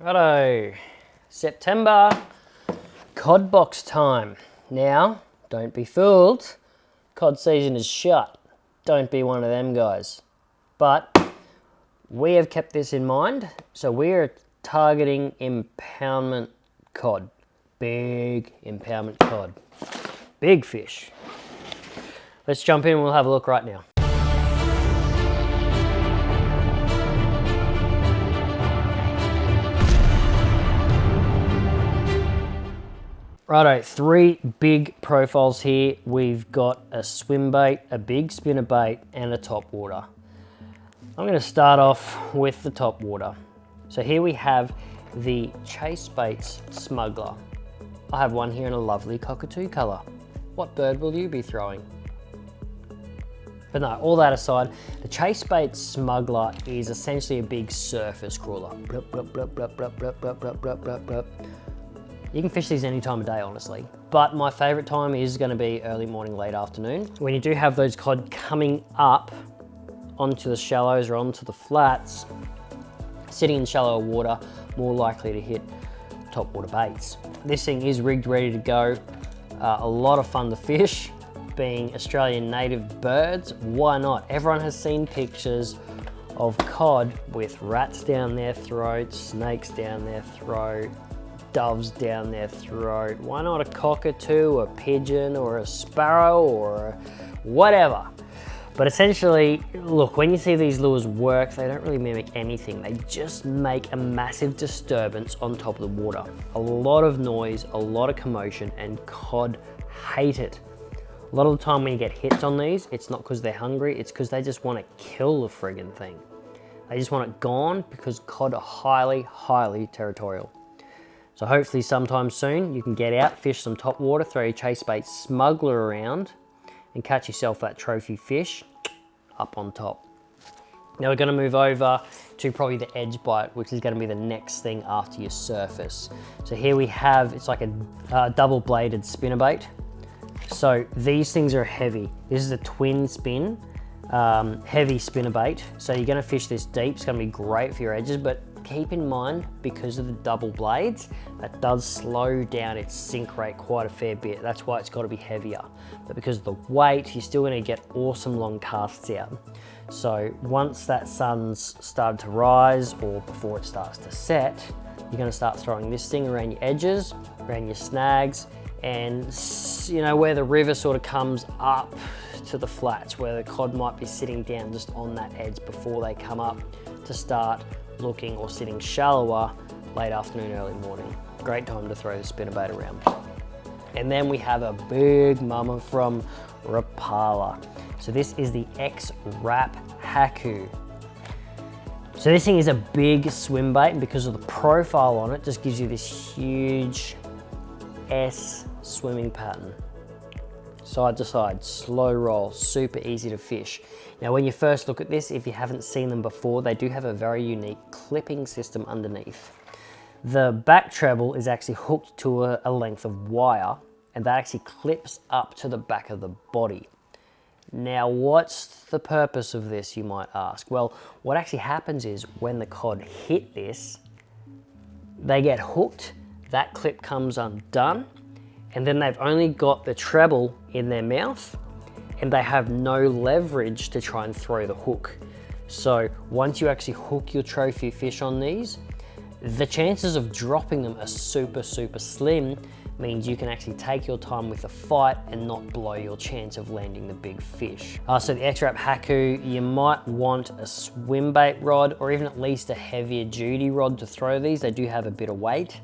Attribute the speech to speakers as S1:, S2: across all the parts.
S1: Righto, September, COD box time. Now, don't be fooled, COD season is shut. Don't be one of them guys. But we have kept this in mind, so we are targeting impoundment cod. Big impoundment cod. Big fish. Let's jump in and we'll have a look right now. Righto, three big profiles here. We've got a swim bait, a big spinner bait, and a top water. I'm going to start off with the top water. So here we have the Chase Baits Smuggler. I have one here in a lovely cockatoo colour. What bird will you be throwing? But no, all that aside, the Chase Baits Smuggler is essentially a big surface crawler. Blup, blup, blup, blup, blup, blup, blup, blup, blup, blup, blup. You can fish these any time of day, honestly. But my favorite time is gonna be early morning, late afternoon. When you do have those cod coming up onto the shallows or onto the flats, sitting in shallower water, more likely to hit top water baits. This thing is rigged, ready to go. A lot of fun to fish. Being Australian native birds, why not? Everyone has seen pictures of cod with rats down their throat, snakes down their throat, doves down their throat. Why not a cockatoo, a pigeon, or a sparrow, or whatever? But essentially, look, when you see these lures work, they don't really mimic anything. They just make a massive disturbance on top of the water. A lot of noise, a lot of commotion, and cod hate it. A lot of the time when you get hits on these, it's not because they're hungry, it's because they just want to kill the friggin' thing. They just want it gone because cod are highly, highly territorial. So hopefully sometime soon you can get out, fish some top water, throw your Chase Bait Smuggler around and catch yourself that trophy fish up on top. Now we're gonna move over to probably the edge bite, which is gonna be the next thing after your surface. So here we have, it's like a double bladed spinnerbait. So these things are heavy. This is a twin spin, heavy spinnerbait. So you're gonna fish this deep, it's gonna be great for your edges, but keep in mind, because of the double blades, that does slow down its sink rate quite a fair bit. That's why it's got to be heavier. But because of the weight, you're still going to get awesome long casts out. So once that sun's started to rise, or before it starts to set, you're going to start throwing this thing around your edges, around your snags, and you know where the river sort of comes up to the flats, where the cod might be sitting down just on that edge before they come up to start looking or sitting shallower late afternoon, early morning. Great time to throw the spinnerbait around. And then we have a big mama from Rapala. So this is the X-Rap Haku. So this thing is a big swim bait, and because of the profile on it, just gives you this huge S swimming pattern. Side to side, slow roll, super easy to fish. Now when you first look at this, if you haven't seen them before, they do have a very unique clipping system underneath. The back treble is actually hooked to a length of wire, and that actually clips up to the back of the body. Now what's the purpose of this, you might ask? Well, what actually happens is when the cod hit this, they get hooked, that clip comes undone, and then they've only got the treble in their mouth and they have no leverage to try and throw the hook. So once you actually hook your trophy fish on these, the chances of dropping them are super, super slim. Means you can actually take your time with the fight and not blow your chance of landing the big fish. So the X-Rap Haku, you might want a swim bait rod or even at least a heavier duty rod to throw these. They do have a bit of weight,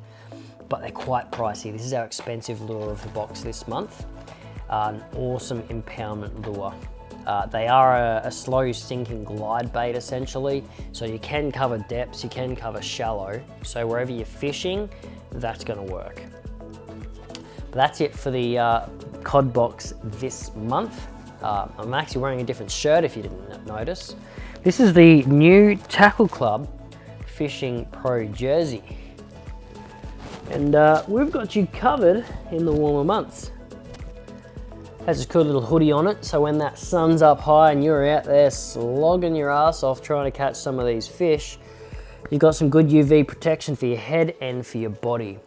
S1: but they're quite pricey. This is our expensive lure of the box this month. An awesome impoundment lure. They are a slow sinking glide bait essentially, so you can cover depths, you can cover shallow, so wherever you're fishing, that's gonna work. But that's it for the COD box this month. I'm actually wearing a different shirt if you didn't notice. This is the new Tackle Club Fishing Pro jersey. And we've got you covered in the warmer months. Has this cool little hoodie on it, so when that sun's up high and you're out there slogging your ass off trying to catch some of these fish, You've got some good UV protection for your head and for your body.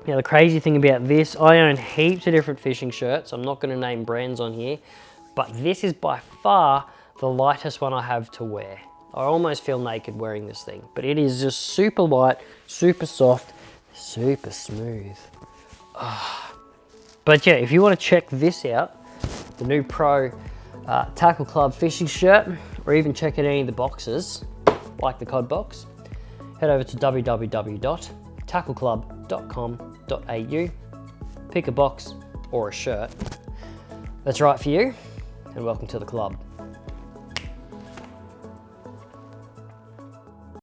S1: Now the crazy thing about this, I own heaps of different fishing shirts. I'm not going to name brands on here, but this is by far the lightest one I have to wear. I almost feel naked wearing this thing, but it is just super light, super soft, super smooth. But yeah, if you want to check this out, the new Pro Tackle Club fishing shirt, or even check out any of the boxes, like the COD box, head over to www.tackleclub.com.au, pick a box or a shirt that's right for you, and welcome to the club.